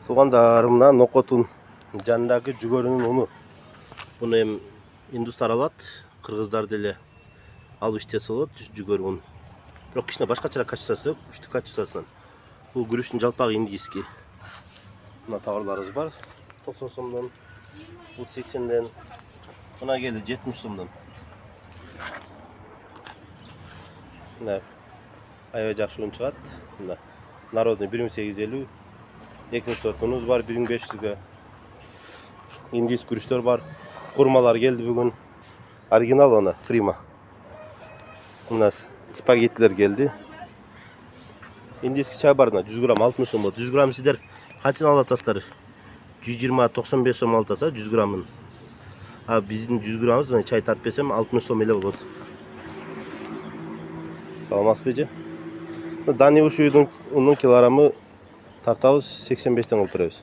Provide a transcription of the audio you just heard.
Туугандарымна нокотун жанындагы жүгөрүнүн уну. Буну эми индустар алат, кыргыздар деле алып иштесе болот жүгөрү ун. Бирок кичине башкачараак качествосы, күчтүү качествосунан. Бул күрүчтүн жалпак индийский. Мына товарларыбыз бар. 90 сомдон, бул 80ден, мына келди 70 сомдон. Мына аябай жакшы ун чыгат. Мына народный 1850, экинчи сорт унубуз бар 1500га. Индийский күрүчтөр бар. Курмалар келди бүгүн. Оригинал она, Фрима. У нас спагеттилер келди. Индийский чай бар, 100 грамм 60 сом болот. 100 грамм сиздер канчаны алып атасыздар? 120-95 сом алып атаса 100 граммын. А биздин 100 граммыбыз чай тартып берсем 60 сом эле болот. Саламатсызбы же? Дани ушуйдун унун килограммы тартабыз 85ден алып беребиз.